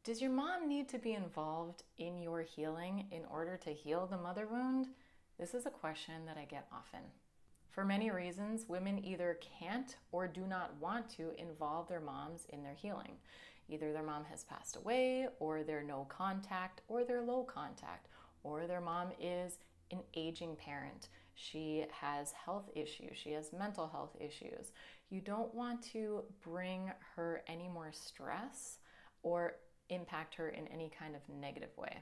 Does your mom need to be involved in your healing in order to heal the mother wound? This is a question that I get often. For many reasons, women either can't or do not want to involve their moms in their healing. Either their mom has passed away, or they're no contact, or they're low contact, or their mom is an aging parent. She has health issues. She has mental health issues. You don't want to bring her any more stress or impact her in any kind of negative way.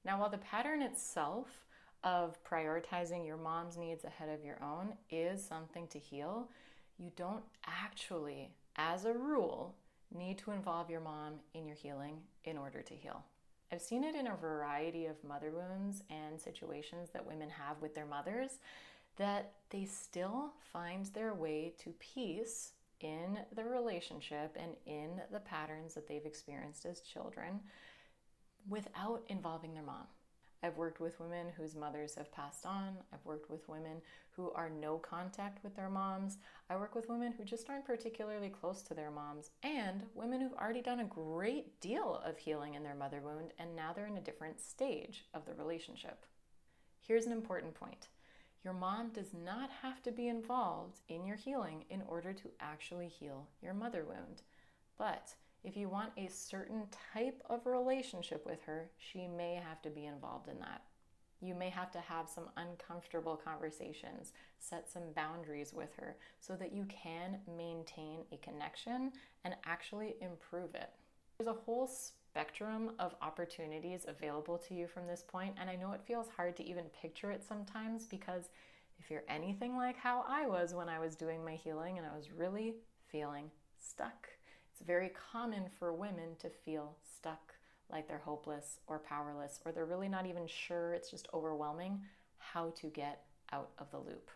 Now, while the pattern itself of prioritizing your mom's needs ahead of your own is something to heal, you don't actually, as a rule, need to involve your mom in your healing in order to heal. I've seen it in a variety of mother wounds and situations that women have with their mothers, that they still find their way to peace in the relationship and in the patterns that they've experienced as children without involving their mom. I've worked with women whose mothers have passed on. I've worked with women who are no contact with their moms. I work with women who just aren't particularly close to their moms, and women who've already done a great deal of healing in their mother wound, and now they're in a different stage of the relationship. Here's an important point. Your mom does not have to be involved in your healing in order to actually heal your mother wound. But if you want a certain type of relationship with her, she may have to be involved in that. You may have to have some uncomfortable conversations, set some boundaries with her so that you can maintain a connection and actually improve it. There's a whole spectrum of opportunities available to you from this point, and I know it feels hard to even picture it sometimes, because if you're anything like how I was when I was doing my healing and I was really feeling stuck, it's very common for women to feel stuck, like they're hopeless or powerless, or they're really not even sure, it's just overwhelming how to get out of the loop.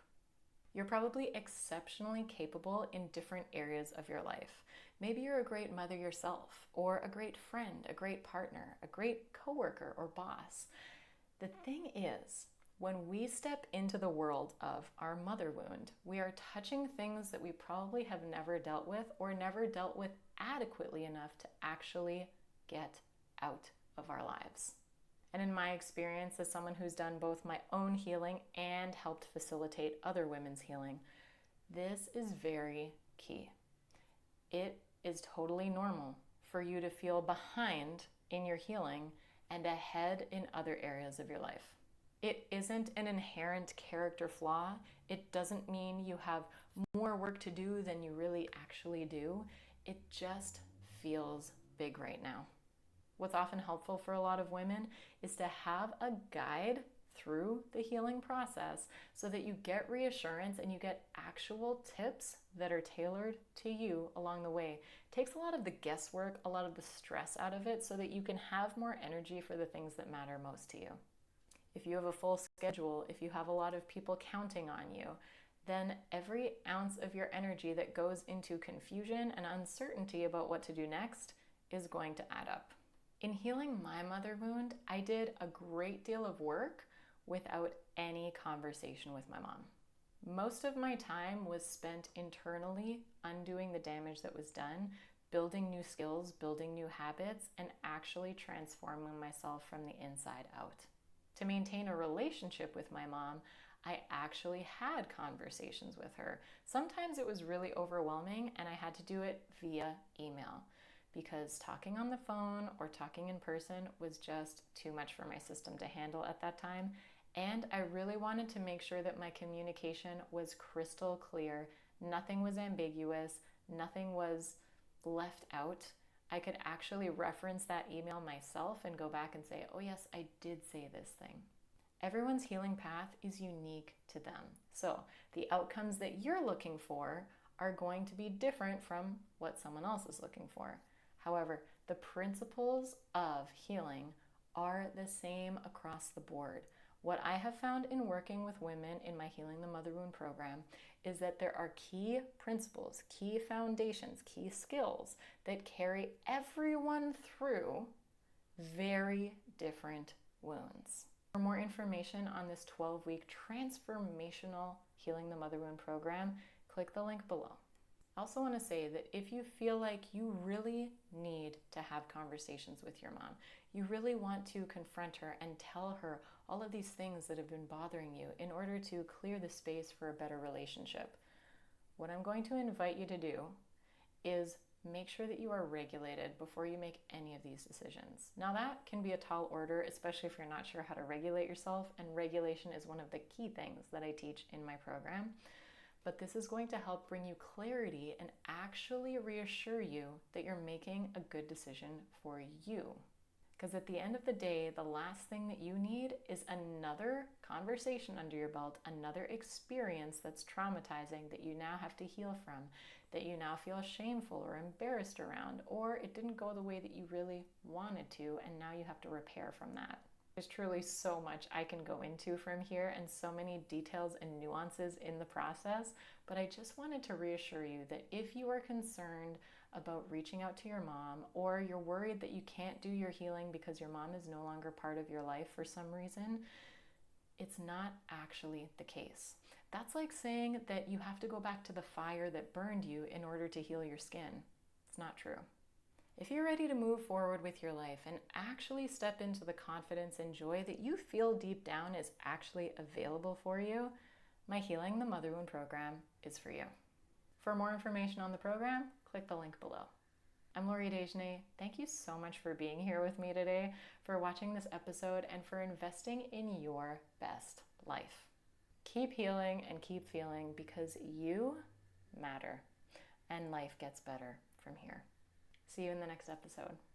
You're probably exceptionally capable in different areas of your life. Maybe you're a great mother yourself, or a great friend, a great partner, a great coworker or boss. The thing is, when we step into the world of our mother wound, we are touching things that we probably have never dealt with or never dealt with adequately enough to actually get out of our lives. And in my experience, as someone who's done both my own healing and helped facilitate other women's healing, this is very key. It is totally normal for you to feel behind in your healing and ahead in other areas of your life. It isn't an inherent character flaw. It doesn't mean you have more work to do than you really actually do. It just feels big right now. What's often helpful for a lot of women is to have a guide through the healing process so that you get reassurance and you get actual tips that are tailored to you along the way. It takes a lot of the guesswork, a lot of the stress out of it so that you can have more energy for the things that matter most to you. If you have a full schedule, if you have a lot of people counting on you, then every ounce of your energy that goes into confusion and uncertainty about what to do next is going to add up. In healing my mother wound, I did a great deal of work without any conversation with my mom. Most of my time was spent internally undoing the damage that was done, building new skills, building new habits, and actually transforming myself from the inside out. To maintain a relationship with my mom, I actually had conversations with her. Sometimes it was really overwhelming and I had to do it via email, because talking on the phone or talking in person was just too much for my system to handle at that time. And I really wanted to make sure that my communication was crystal clear. Nothing was ambiguous, nothing was left out. I could actually reference that email myself and go back and say, oh yes, I did say this thing. Everyone's healing path is unique to them. So the outcomes that you're looking for are going to be different from what someone else is looking for. However, the principles of healing are the same across the board. What I have found in working with women in my Healing the Mother Wound program is that there are key principles, key foundations, key skills that carry everyone through very different wounds. For more information on this 12-week transformational Healing the Mother Wound program, click the link below. I also want to say that if you feel like you really need to have conversations with your mom, you really want to confront her and tell her all of these things that have been bothering you in order to clear the space for a better relationship, what I'm going to invite you to do is make sure that you are regulated before you make any of these decisions. Now, that can be a tall order, especially if you're not sure how to regulate yourself, and regulation is one of the key things that I teach in my program. But this is going to help bring you clarity and actually reassure you that you're making a good decision for you. Because at the end of the day, the last thing that you need is another conversation under your belt, another experience that's traumatizing that you now have to heal from, that you now feel shameful or embarrassed around, or it didn't go the way that you really wanted to, and now you have to repair from that. There's truly so much I can go into from here and so many details and nuances in the process, but I just wanted to reassure you that if you are concerned about reaching out to your mom, or you're worried that you can't do your healing because your mom is no longer part of your life for some reason, it's not actually the case. That's like saying that you have to go back to the fire that burned you in order to heal your skin. It's not true. If you're ready to move forward with your life and actually step into the confidence and joy that you feel deep down is actually available for you, my Healing the Mother Wound program is for you. For more information on the program, click the link below. I'm Lori Desjardins. Thank you so much for being here with me today, for watching this episode, and for investing in your best life. Keep healing and keep feeling, because you matter, and life gets better from here. See you in the next episode.